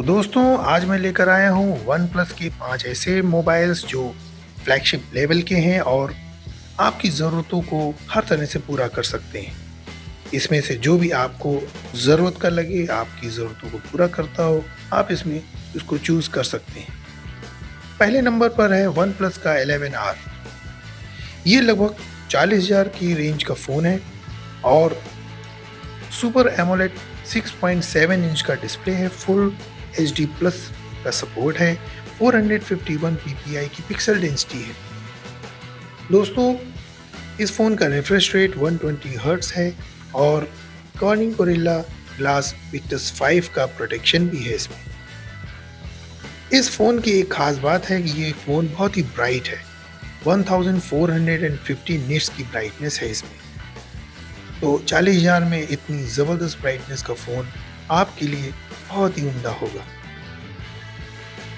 दोस्तों आज मैं लेकर आया हूँ वन प्लस के 5 ऐसे मोबाइल्स जो फ्लैगशिप लेवल के हैं और आपकी ज़रूरतों को हर तरह से पूरा कर सकते हैं। इसमें से जो भी आपको ज़रूरत का लगे, आपकी ज़रूरतों को पूरा करता हो, आप इसमें उसको चूज़ कर सकते हैं। पहले नंबर पर है वन प्लस का 11R। ये लगभग 40,000 की रेंज का फ़ोन है और सुपर एमोलेड 6.7 इंच का डिस्प्ले है, फुल HD प्लस का सपोर्ट है, 451 ppi की पिक्सल डेंसिटी है। दोस्तों इस फ़ोन का रिफ्रेश रेट 120 हर्ट्ज है और कॉर्निंग गोरिल्ला ग्लास विक्टस 5 का प्रोटेक्शन भी है इसमें। इस फ़ोन की एक ख़ास बात है कि ये फ़ोन बहुत ही ब्राइट है, 1450 निट्स की ब्राइटनेस है इसमें। तो 40,000 में इतनी ज़बरदस्त ब्राइटनेस का फ़ोन आपके लिए बहुत ही उम्दा होगा।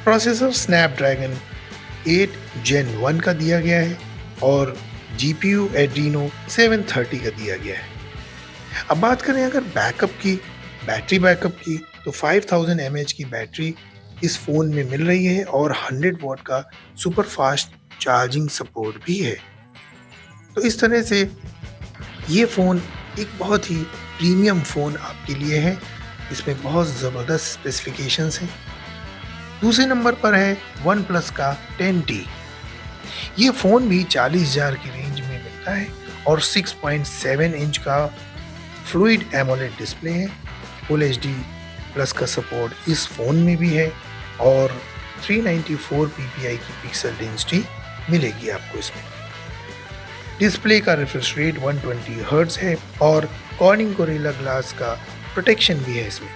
प्रोसेसर स्नैपड्रैगन 8 Gen 1 का दिया गया है और GPU Adreno 730 का दिया गया है। अब बात करें अगर बैटरी बैकअप की, तो 5000 mAh की बैटरी इस फ़ोन में मिल रही है और 100 वॉट का सुपर फास्ट चार्जिंग सपोर्ट भी है। तो इस तरह से ये फ़ोन एक बहुत ही प्रीमियम फ़ोन आपके लिए है। इसमें बहुत ज़बरदस्त स्पेसिफिकेशंस हैं। दूसरे नंबर पर है वन प्लस का 10T। ये फ़ोन भी 40,000 की रेंज में मिलता है और 6.7 इंच का फ्लूइड एमोलेड डिस्प्ले है, फुल HD प्लस का सपोर्ट इस फ़ोन में भी है और 394 ppi की पिक्सल डेंसिटी मिलेगी आपको इसमें। डिस्प्ले का रिफ्रेश रेट 120 हर्ट्ज है और कॉर्निंग गोरिल्ला ग्लास का प्रोटेक्शन भी है इसमें।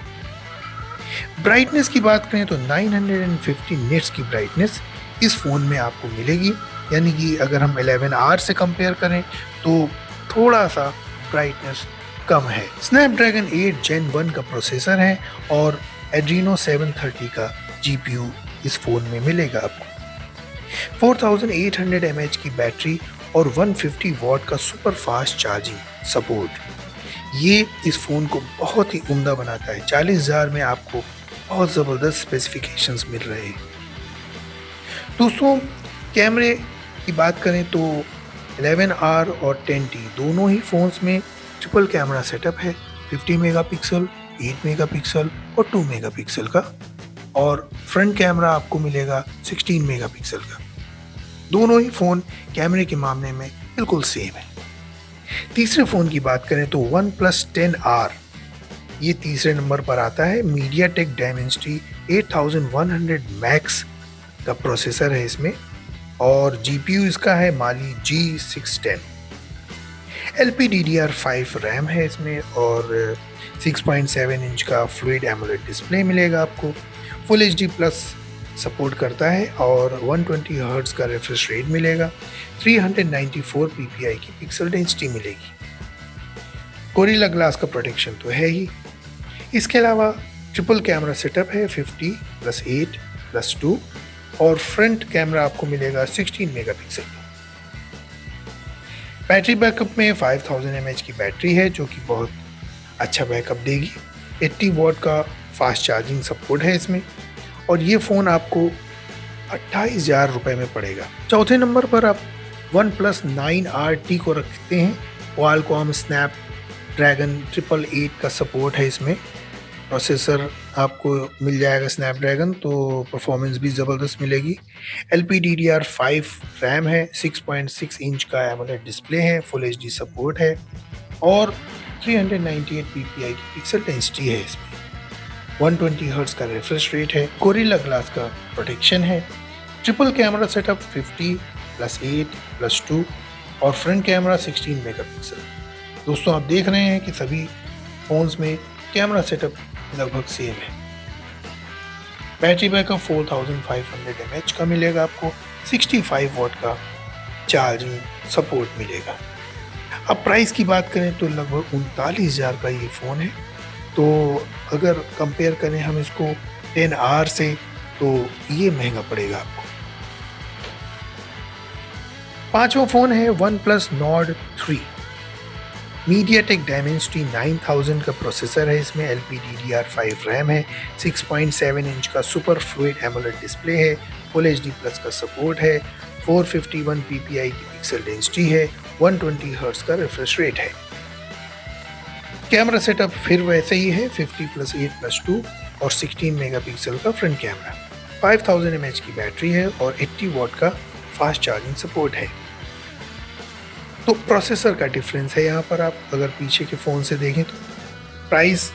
ब्राइटनेस की बात करें तो 950 निट्स की ब्राइटनेस इस फ़ोन में आपको मिलेगी, यानी कि अगर हम 11R से कंपेयर करें तो थोड़ा सा ब्राइटनेस कम है। स्नैपड्रैगन 8 Gen 1 का प्रोसेसर है और Adreno 730 का GPU इस फ़ोन में मिलेगा आपको। 4800 mAh की बैटरी और 150 वॉट का सुपर फास्ट चार्जिंग सपोर्ट, ये इस फ़ोन को बहुत ही उम्दा बनाता है। 40,000 में आपको बहुत ज़बरदस्त स्पेसिफिकेशंस मिल रहे हैं। दोस्तों कैमरे की बात करें तो 11R और 10T दोनों ही फ़ोन्स में ट्रिपल कैमरा सेटअप है, 50 मेगापिक्सल, 8 मेगापिक्सल और 2 मेगापिक्सल का, और फ्रंट कैमरा आपको मिलेगा 16 मेगापिक्सल का। दोनों ही फ़ोन कैमरे के मामले में बिल्कुल सेम है। तीसरे फ़ोन की बात करें तो वन प्लस 10R, ये तीसरे नंबर पर आता है। मीडियाटेक डायमेंसिटी 8100 मैक्स का प्रोसेसर है इसमें और GPU इसका है माली G610। LPDDR5 रैम है इसमें और 6.7 इंच का फ्लूइड एमोलेड डिस्प्ले मिलेगा आपको। फुल HD प्लस सपोर्ट करता है और 120 हर्ट्ज का रिफ्रेश रेट मिलेगा, 394 ppi की पिक्सल डेंसिटी मिलेगी। गोरिल्ला ग्लास का प्रोटेक्शन तो है ही। इसके अलावा ट्रिपल कैमरा सेटअप है, 50+8+2 और फ्रंट कैमरा आपको मिलेगा 16 मेगापिक्सल। बैटरी बैकअप में 5000 mAh की बैटरी है जो कि बहुत अच्छा बैकअप देगी। 80 वॉट का फास्ट चार्जिंग सपोर्ट है इसमें और ये फ़ोन आपको 28,000 रुपये में पड़ेगा। चौथे नंबर पर आप वन प्लस 9RT को रखते हैं। क्वालकॉम स्नैपड्रैगन 888 का सपोर्ट है इसमें। प्रोसेसर आपको मिल जाएगा स्नैपड्रैगन, तो परफॉर्मेंस भी ज़बरदस्त मिलेगी। LPDDR5 रैम है, 6.6 इंच का एमोलेड डिस्प्ले है, फुल HD सपोर्ट है और 398 ppi की पिक्सल डेंसिटी है इसमें। 120 हर्ट्ज का रिफ्रेश रेट है, गोरिल्ला ग्लास का प्रोटेक्शन है, ट्रिपल कैमरा सेटअप 50+8+2 और फ्रंट कैमरा 16 मेगापिक्सल। दोस्तों आप देख रहे हैं कि सभी फ़ोन्स में कैमरा सेटअप लगभग सेम है। बैटरी बैकअप 4500 mAh का मिलेगा आपको, 65 वॉट का चार्जिंग सपोर्ट मिलेगा। अब प्राइस की बात करें तो लगभग 39,000 का ये फ़ोन है। तो अगर कंपेयर करें हम इसको 10R से तो ये महंगा पड़ेगा आपको। पांचवा फ़ोन है one plus Nord 3। MediaTek Dimensity 9000 का प्रोसेसर है, इसमें LPDDR5 रैम है, 6.7 इंच का सुपर फ्लूइड एमोलेड डिस्प्ले है, फुल HD प्लस का सपोर्ट है, 451 ppi की पिक्सल डेंसिटी है, 120 हर्ट्ज का रिफ्रेश रेट है। कैमरा सेटअप फिर वैसे ही है, 50+8+2 और 16 मेगापिक्सल का फ्रंट कैमरा, 5000 mAh की बैटरी है और 80 वॉट का फास्ट चार्जिंग सपोर्ट है। तो प्रोसेसर का डिफरेंस है यहाँ पर, आप अगर पीछे के फ़ोन से देखें तो प्राइस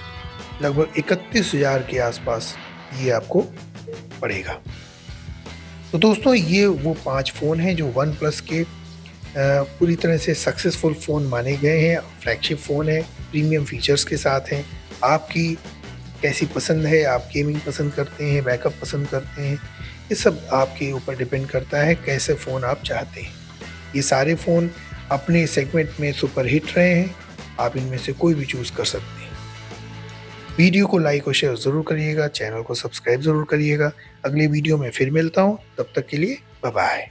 लगभग 31,000 के आसपास ये आपको पड़ेगा। तो दोस्तों ये वो 5 फ़ोन हैं जो वन प्लस के पूरी तरह से सक्सेसफुल फ़ोन माने गए हैं। फ्लैगशिप फ़ोन है, प्रीमियम फीचर्स के साथ हैं। आपकी कैसी पसंद है, आप गेमिंग पसंद करते हैं, बैकअप पसंद करते हैं, ये सब आपके ऊपर डिपेंड करता है कैसे फ़ोन आप चाहते हैं। ये सारे फ़ोन अपने सेगमेंट में सुपर हिट रहे हैं, आप इनमें से कोई भी चूज़ कर सकते हैं। वीडियो को लाइक और शेयर ज़रूर करिएगा, चैनल को सब्सक्राइब ज़रूर करिएगा। अगले वीडियो में फिर मिलता हूँ, तब तक के लिए बाय बाय।